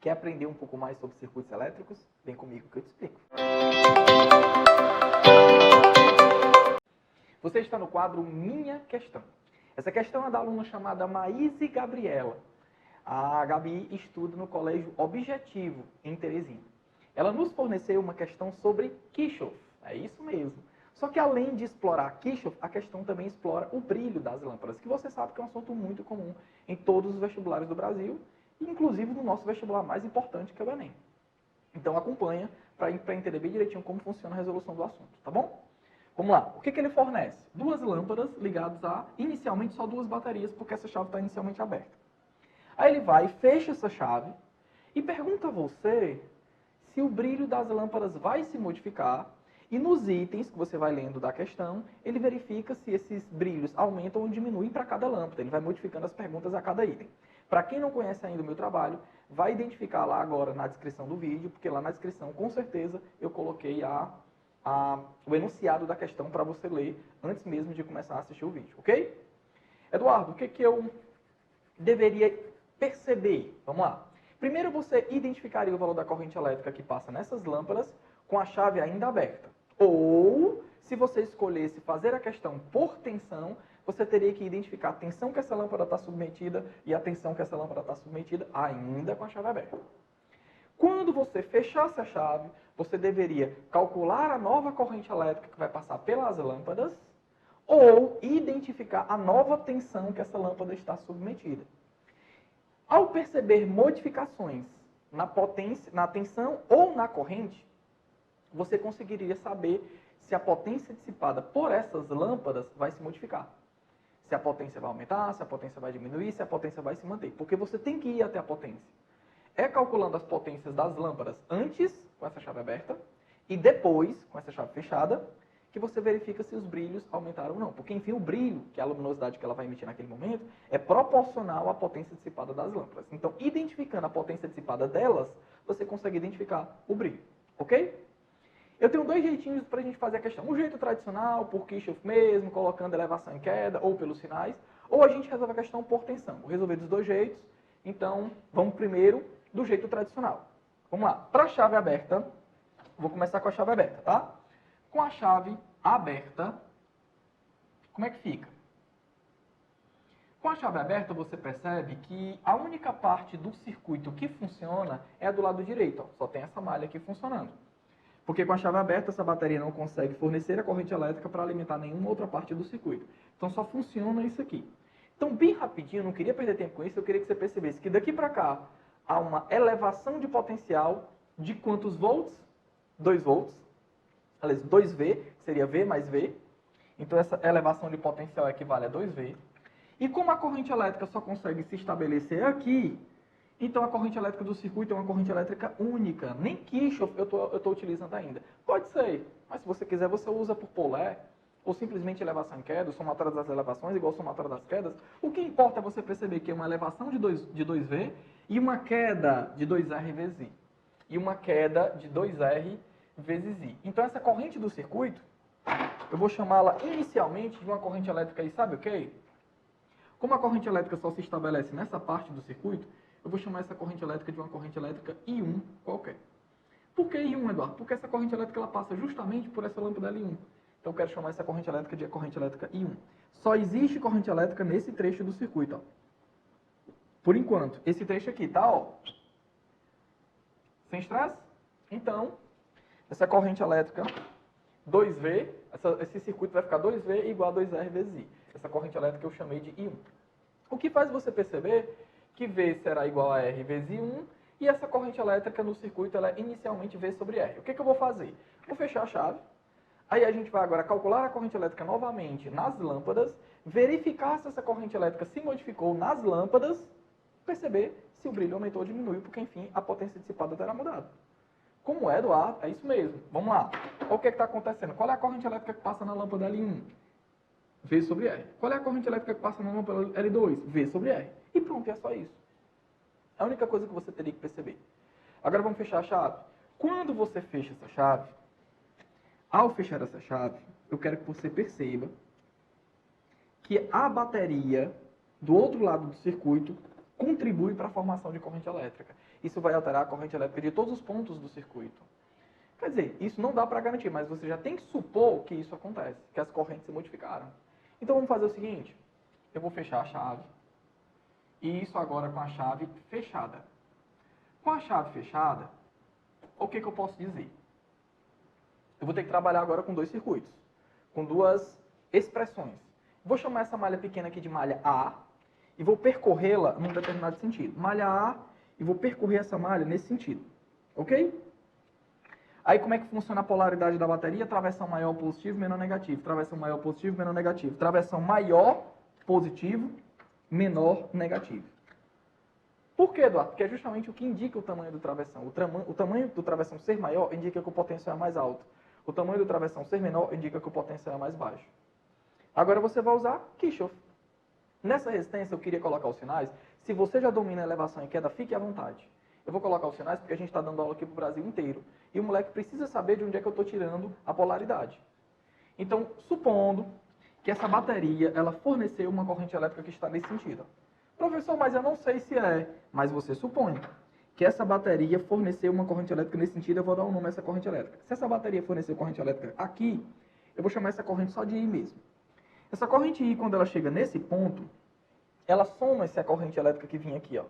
Quer aprender um pouco mais sobre circuitos elétricos? Vem comigo que eu te explico. Você está no quadro Minha Questão. Essa questão é da aluna chamada Maíse Gabriela. A Gabi estuda no Colégio Objetivo, em Teresina. Ela nos forneceu uma questão sobre Kirchhoff. É isso mesmo. Só que além de explorar Kirchhoff, a questão também explora o brilho das lâmpadas, que você sabe que é um assunto muito comum em todos os vestibulares do Brasil, inclusive no nosso vestibular mais importante, que é o Enem. Então acompanha para entender bem direitinho como funciona a resolução do assunto, tá bom? Vamos lá. O que ele fornece? Duas lâmpadas ligadas a, inicialmente, só duas baterias, porque essa chave está inicialmente aberta. Aí ele vai, fecha essa chave e pergunta a você se o brilho das lâmpadas vai se modificar. E nos itens que você vai lendo da questão, ele verifica se esses brilhos aumentam ou diminuem para cada lâmpada. Ele vai modificando as perguntas a cada item. Para quem não conhece ainda o meu trabalho, vai identificar lá agora na descrição do vídeo, porque lá na descrição, com certeza, eu coloquei o enunciado da questão para você ler antes mesmo de começar a assistir o vídeo, ok? Eduardo, o que eu deveria perceber? Vamos lá. Primeiro você identificaria o valor da corrente elétrica que passa nessas lâmpadas com a chave ainda aberta. Ou, se você escolhesse fazer a questão por tensão, você teria que identificar a tensão que essa lâmpada está submetida e a tensão que essa lâmpada está submetida ainda com a chave aberta. Quando você fechasse a chave, você deveria calcular a nova corrente elétrica que vai passar pelas lâmpadas ou identificar a nova tensão que essa lâmpada está submetida. Ao perceber modificações na potência, na tensão ou na corrente, você conseguiria saber se a potência dissipada por essas lâmpadas vai se modificar. Se a potência vai aumentar, se a potência vai diminuir, se a potência vai se manter. Porque você tem que ir até a potência. É calculando as potências das lâmpadas antes, com essa chave aberta, e depois, com essa chave fechada, que você verifica se os brilhos aumentaram ou não. Porque, enfim, o brilho, que é a luminosidade que ela vai emitir naquele momento, é proporcional à potência dissipada das lâmpadas. Então, identificando a potência dissipada delas, você consegue identificar o brilho. Ok? Eu tenho dois jeitinhos para a gente fazer a questão. Um jeito tradicional, por Kirchhoff mesmo, colocando elevação e queda, ou pelos sinais. Ou a gente resolve a questão por tensão. Vou resolver dos dois jeitos. Então, vamos primeiro do jeito tradicional. Vamos lá. Para a chave aberta, vou começar com a chave aberta, tá? Com a chave aberta, como é que fica? Com a chave aberta, você percebe que a única parte do circuito que funciona é a do lado direito. Ó. Só tem essa malha aqui funcionando. Porque com a chave aberta, essa bateria não consegue fornecer a corrente elétrica para alimentar nenhuma outra parte do circuito. Então, só funciona isso aqui. Então, bem rapidinho, eu não queria perder tempo com isso, eu queria que você percebesse que daqui para cá há uma elevação de potencial de quantos volts? 2 volts. Aliás, 2V, seria V mais V. Então, essa elevação de potencial equivale a 2V. E como a corrente elétrica só consegue se estabelecer aqui, então a corrente elétrica do circuito é uma corrente elétrica única. Nem Kirchhoff eu estou utilizando ainda. Pode ser, mas se você quiser, você usa por Pauli, ou simplesmente elevação e queda, somatória das elevações igual somatória das quedas. O que importa é você perceber que é uma elevação de 2V e uma queda de 2R vezes I. E uma queda de 2R vezes I. Então essa corrente do circuito, eu vou chamá-la inicialmente de uma corrente elétrica I, sabe o quê? Como a corrente elétrica só se estabelece nessa parte do circuito, eu vou chamar essa corrente elétrica de uma corrente elétrica I1 qualquer. Por que I1, Eduardo? Porque essa corrente elétrica ela passa justamente por essa lâmpada L1. Então eu quero chamar essa corrente elétrica de corrente elétrica I1. Só existe corrente elétrica nesse trecho do circuito, ó. Por enquanto, esse trecho aqui, tá, ó. Sem estresse? Então, essa corrente elétrica 2V, esse circuito vai ficar 2V igual a 2R vezes I. Essa corrente elétrica eu chamei de I1. O que faz você perceber que V será igual a R vezes I1 e essa corrente elétrica no circuito ela é inicialmente V sobre R. O que eu vou fazer? Vou fechar a chave. Aí a gente vai agora calcular a corrente elétrica novamente nas lâmpadas, verificar se essa corrente elétrica se modificou nas lâmpadas, perceber se o brilho aumentou ou diminuiu, porque enfim a potência dissipada terá mudado. Como é, Eduardo? É isso mesmo. Vamos lá. Olha o que está acontecendo. Qual é a corrente elétrica que passa na lâmpada L1? V sobre R. Qual é a corrente elétrica que passa na lâmpada L2? V sobre R. E pronto, é só isso. É a única coisa que você teria que perceber. Agora vamos fechar a chave. Quando você fecha essa chave, ao fechar essa chave, eu quero que você perceba que a bateria do outro lado do circuito contribui para a formação de corrente elétrica. Isso vai alterar a corrente elétrica de todos os pontos do circuito. Quer dizer, isso não dá para garantir, mas você já tem que supor que isso acontece, que as correntes se modificaram. Então vamos fazer o seguinte, eu vou fechar a chave, e isso agora com a chave fechada. Com a chave fechada, o que eu posso dizer? Eu vou ter que trabalhar agora com dois circuitos, com duas expressões. Vou chamar essa malha pequena aqui de malha A, e vou percorrê-la num determinado sentido. Malha A, e vou percorrer essa malha nesse sentido. Ok? Aí como é que funciona a polaridade da bateria? Travessão maior positivo, menor negativo. Travessão maior positivo, menor negativo. Travessão maior positivo, menor negativo. Por que, Eduardo? Porque é justamente o que indica o tamanho do travessão. O tamanho do travessão ser maior indica que o potencial é mais alto. O tamanho do travessão ser menor indica que o potencial é mais baixo. Agora você vai usar Kirchhoff. Nessa resistência eu queria colocar os sinais. Se você já domina a elevação e queda, fique à vontade. Eu vou colocar os sinais porque a gente está dando aula aqui para o Brasil inteiro. E o moleque precisa saber de onde é que eu estou tirando a polaridade. Então, supondo que essa bateria ela forneceu uma corrente elétrica que está nesse sentido. Professor, mas eu não sei se é. Mas você supõe que essa bateria forneceu uma corrente elétrica nesse sentido, eu vou dar um nome a essa corrente elétrica. Se essa bateria forneceu corrente elétrica aqui, eu vou chamar essa corrente só de I mesmo. Essa corrente I, quando ela chega nesse ponto, ela soma essa corrente elétrica que vinha aqui, ó.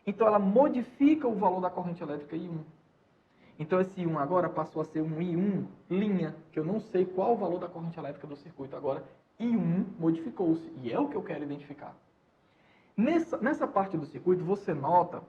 Então ela modifica o valor da corrente elétrica I1. Então esse I1 agora passou a ser um I1 linha, que eu não sei qual o valor da corrente elétrica do circuito. Agora I1 modificou-se, e é o que eu quero identificar. Nessa parte do circuito, você nota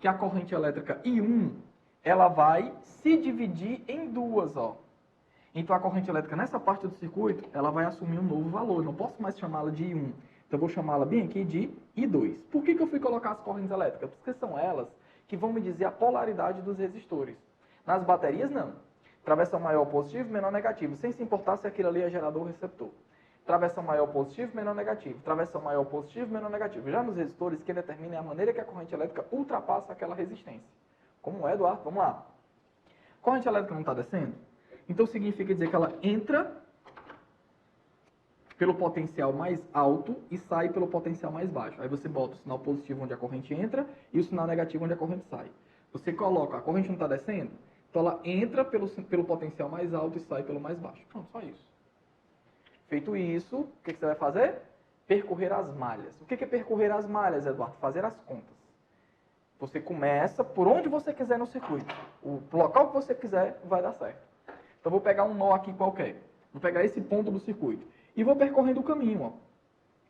que a corrente elétrica I1, ela vai se dividir em duas, ó. Então a corrente elétrica nessa parte do circuito, ela vai assumir um novo valor. Eu não posso mais chamá-la de I1. Então eu vou chamá-la bem aqui de I2. Por que eu fui colocar as correntes elétricas? Porque são elas que vão me dizer a polaridade dos resistores. Nas baterias, não. Travessão maior positivo, menor negativo, sem se importar se aquilo ali é gerador ou receptor. Travessão maior positivo, menor negativo. Travessão maior positivo, menor negativo. Já nos resistores, quem determina é a maneira que a corrente elétrica ultrapassa aquela resistência. Como é, Eduardo? Vamos lá. Corrente elétrica não está descendo? Então significa dizer que ela entra pelo potencial mais alto e sai pelo potencial mais baixo. Aí você bota o sinal positivo onde a corrente entra e o sinal negativo onde a corrente sai. Você coloca, a corrente não está descendo? Então ela entra pelo potencial mais alto e sai pelo mais baixo. Pronto, só isso. Feito isso, o que você vai fazer? Percorrer as malhas. O que é percorrer as malhas, Eduardo? Fazer as contas. Você começa por onde você quiser no circuito. O local que você quiser vai dar certo. Então vou pegar um nó aqui qualquer. Vou pegar esse ponto do circuito. E vou percorrendo o caminho, ó.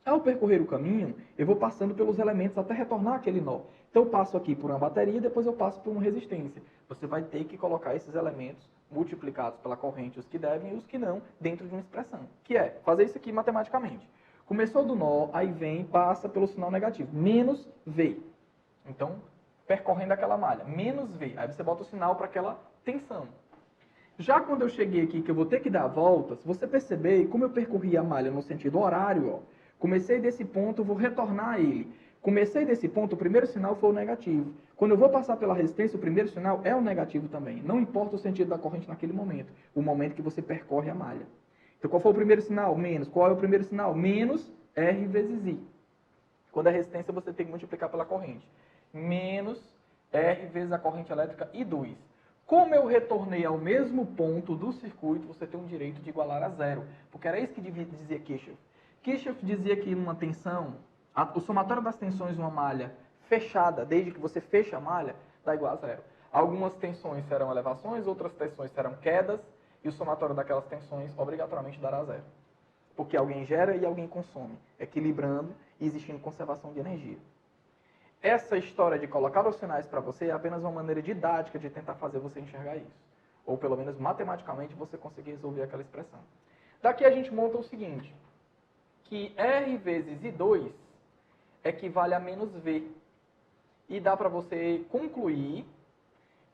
Ao percorrer o caminho, eu vou passando pelos elementos até retornar aquele nó. Então eu passo aqui por uma bateria, depois eu passo por uma resistência. Você vai ter que colocar esses elementos multiplicados pela corrente, os que devem e os que não, dentro de uma expressão. Que é fazer isso aqui matematicamente. Começou do nó, aí vem, passa pelo sinal negativo. Menos V. Então, percorrendo aquela malha. Menos V. Aí você bota o sinal para aquela tensão. Já quando eu cheguei aqui, que eu vou ter que dar a volta, se você perceber, como eu percorri a malha no sentido horário, ó, comecei desse ponto, eu vou retornar a ele. Comecei desse ponto, o primeiro sinal foi o negativo. Quando eu vou passar pela resistência, o primeiro sinal é o negativo também. Não importa o sentido da corrente naquele momento, o momento que você percorre a malha. Então, qual foi o primeiro sinal? Menos. Qual é o primeiro sinal? Menos R vezes I. Quando é resistência, você tem que multiplicar pela corrente. Menos R vezes a corrente elétrica I2. Como eu retornei ao mesmo ponto do circuito, você tem o direito de igualar a zero. Porque era isso que dizia Kirchhoff. Kirchhoff dizia que numa tensão, o somatório das tensões de uma malha fechada, desde que você fecha a malha, dá igual a zero. Algumas tensões serão elevações, outras tensões serão quedas, e o somatório daquelas tensões obrigatoriamente dará zero. Porque alguém gera e alguém consome, equilibrando e existindo conservação de energia. Essa história de colocar os sinais para você é apenas uma maneira didática de tentar fazer você enxergar isso. Ou pelo menos matematicamente você conseguir resolver aquela expressão. Daqui a gente monta o seguinte, que R vezes I2 equivale a menos V. E dá para você concluir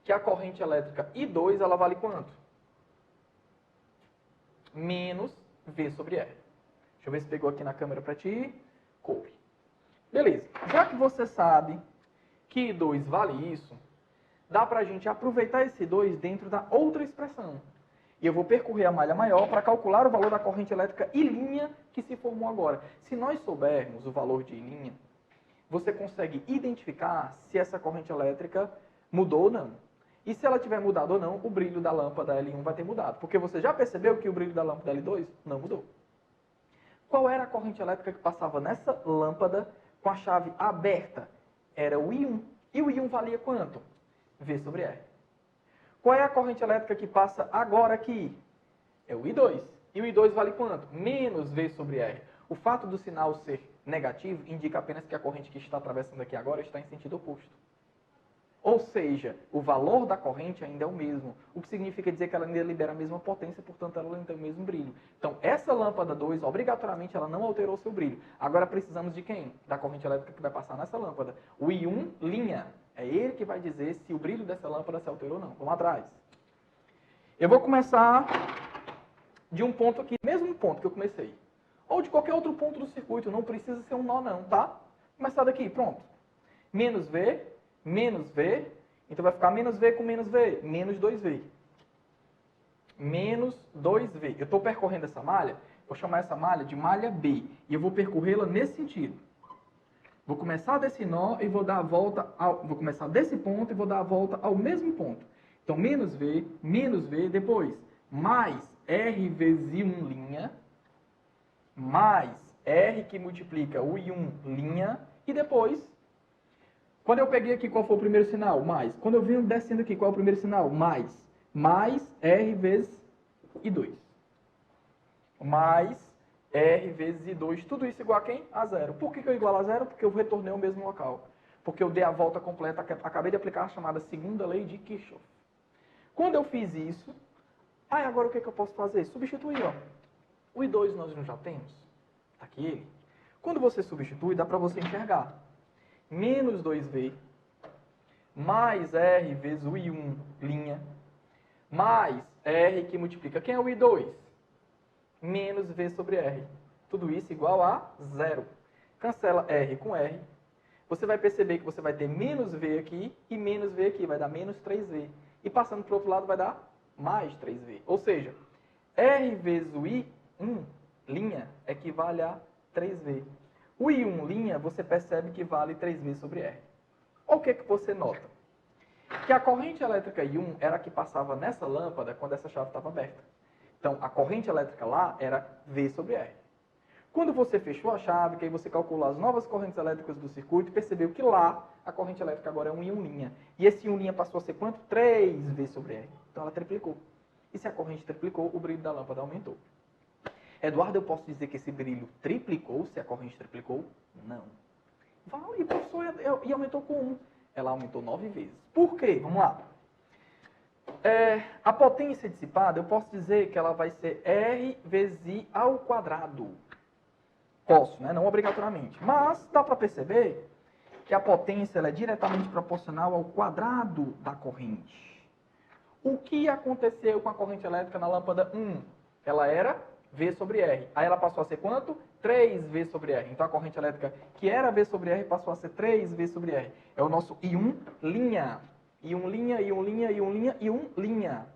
que a corrente elétrica I2 ela vale quanto? Menos V sobre R. Deixa eu ver se pegou aqui na câmera para ti. Coube. Beleza. Já que você sabe que I2 vale isso, dá para a gente aproveitar esse 2 dentro da outra expressão. E eu vou percorrer a malha maior para calcular o valor da corrente elétrica I' que se formou agora. Se nós soubermos o valor de I', você consegue identificar se essa corrente elétrica mudou ou não. E se ela tiver mudado ou não, o brilho da lâmpada L1 vai ter mudado. Porque você já percebeu que o brilho da lâmpada L2 não mudou. Qual era a corrente elétrica que passava nessa lâmpada com a chave aberta? Era o I1. E o I1 valia quanto? V sobre R. Qual é a corrente elétrica que passa agora aqui? É o I2. E o I2 vale quanto? Menos V sobre R. O fato do sinal ser negativo indica apenas que a corrente que está atravessando aqui agora está em sentido oposto. Ou seja, o valor da corrente ainda é o mesmo, o que significa dizer que ela ainda libera a mesma potência, portanto ela ainda tem o mesmo brilho. Então, essa lâmpada 2, obrigatoriamente, ela não alterou seu brilho. Agora precisamos de quem? Da corrente elétrica que vai passar nessa lâmpada. O I1 linha. É ele que vai dizer se o brilho dessa lâmpada se alterou ou não. Vamos atrás. Eu vou começar de um ponto aqui, mesmo ponto que eu comecei. Ou de qualquer outro ponto do circuito, não precisa ser um nó não, tá? Começar daqui, pronto. Menos V, menos V, então vai ficar menos V com menos V, menos 2V. Menos 2V. Eu estou percorrendo essa malha, vou chamar essa malha de malha B, e eu vou percorrê-la nesse sentido. Vou começar desse nó e vou dar a volta, vou começar desse ponto e vou dar a volta ao mesmo ponto. Então, menos V, depois, mais R vezes I1 linha, mais R que multiplica o I1 linha, e depois, quando eu peguei aqui, qual foi o primeiro sinal? Mais. Quando eu vim descendo aqui, qual é o primeiro sinal? Mais. Mais R vezes I2. Mais R vezes I2. Tudo isso igual a quem? A zero. Por que eu igualo a zero? Porque eu retornei ao mesmo local. Porque eu dei a volta completa, acabei de aplicar a chamada segunda lei de Kirchhoff. Quando eu fiz isso, agora o que eu posso fazer? Substituir, ó. O I2 nós já temos. Está aqui ele. Quando você substitui, dá para você enxergar. Menos 2V, mais R vezes o I1 linha, mais R que multiplica. Quem é o I2? Menos V sobre R. Tudo isso igual a zero. Cancela R com R. Você vai perceber que você vai ter menos V aqui e menos V aqui. Vai dar menos 3V. E passando para o outro lado vai dar mais 3V. Ou seja, R vezes o I1 linha equivale a 3V. O I1 linha, você percebe que vale 3V sobre R. O que você nota? Que a corrente elétrica I1 era a que passava nessa lâmpada quando essa chave estava aberta. Então, a corrente elétrica lá era V sobre R. Quando você fechou a chave, que aí você calculou as novas correntes elétricas do circuito, percebeu que lá a corrente elétrica agora é um I1 linha. E esse I1 linha passou a ser quanto? 3V sobre R. Então, ela triplicou. E se a corrente triplicou, o brilho da lâmpada aumentou. Eduardo, eu posso dizer que esse brilho triplicou, se a corrente triplicou? Não. Vale, professor, e aumentou com 1. Ela aumentou 9 vezes. Por quê? Vamos lá. A potência dissipada, eu posso dizer que ela vai ser R vezes I ao quadrado. Posso, né? Não obrigatoriamente. Mas dá para perceber que a potência ela é diretamente proporcional ao quadrado da corrente. O que aconteceu com a corrente elétrica na lâmpada 1? Ela era V sobre R. Aí ela passou a ser quanto? 3V sobre R. Então a corrente elétrica que era V sobre R passou a ser 3V sobre R. É o nosso I1 linha. I1 linha, I1 linha, I1 linha, I1 linha.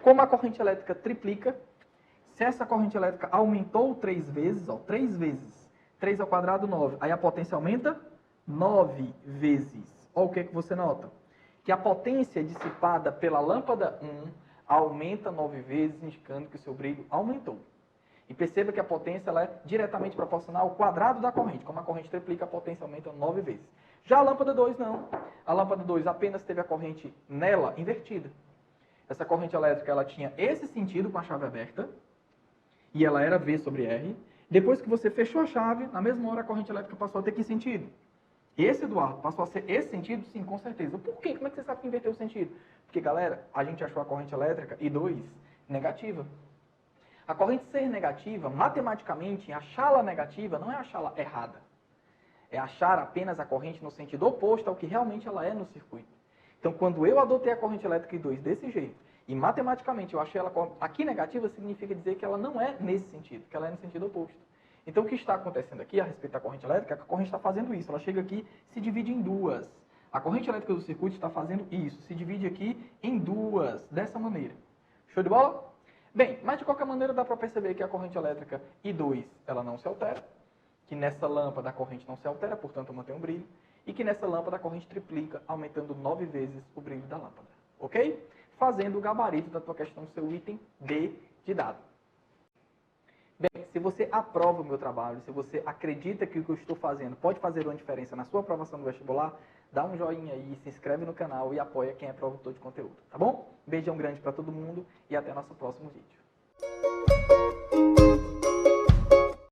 Como a corrente elétrica triplica, se essa corrente elétrica aumentou 3 vezes, 3 vezes, 3 ao quadrado, 9. Aí a potência aumenta 9 vezes. Olha o que você nota? Que a potência dissipada pela lâmpada 1 aumenta 9 vezes, indicando que o seu brilho aumentou. E perceba que a potência ela é diretamente proporcional ao quadrado da corrente. Como a corrente triplica, a potência aumenta 9 vezes. Já a lâmpada 2 não. A lâmpada 2 apenas teve a corrente nela invertida. Essa corrente elétrica ela tinha esse sentido com a chave aberta, e ela era V sobre R. Depois que você fechou a chave, na mesma hora a corrente elétrica passou a ter que sentido? Esse, Eduardo, passou a ser esse sentido? Sim, com certeza. Por quê? Como é que você sabe que inverteu o sentido? Porque, galera, a gente achou a corrente elétrica I2 negativa. A corrente ser negativa, matematicamente, achá-la negativa não é achá-la errada. É achar apenas a corrente no sentido oposto ao que realmente ela é no circuito. Então, quando eu adotei a corrente elétrica I2 desse jeito, e matematicamente eu achei ela aqui negativa, significa dizer que ela não é nesse sentido, que ela é no sentido oposto. Então, o que está acontecendo aqui a respeito da corrente elétrica é que a corrente está fazendo isso. Ela chega aqui e se divide em duas. A corrente elétrica do circuito está fazendo isso. Se divide aqui em duas, dessa maneira. Show de bola? Bem, mas de qualquer maneira dá para perceber que a corrente elétrica I2 ela não se altera. que nessa lâmpada a corrente não se altera, portanto mantém o brilho, e que nessa lâmpada a corrente triplica, aumentando 9 vezes o brilho da lâmpada. Ok? Fazendo o gabarito da tua questão, seu item B de dado. Bem, se você aprova o meu trabalho, se você acredita que o que eu estou fazendo pode fazer uma diferença na sua aprovação do vestibular, dá um joinha aí, se inscreve no canal e apoia quem é produtor de conteúdo, tá bom? Beijão grande para todo mundo e até nosso próximo vídeo.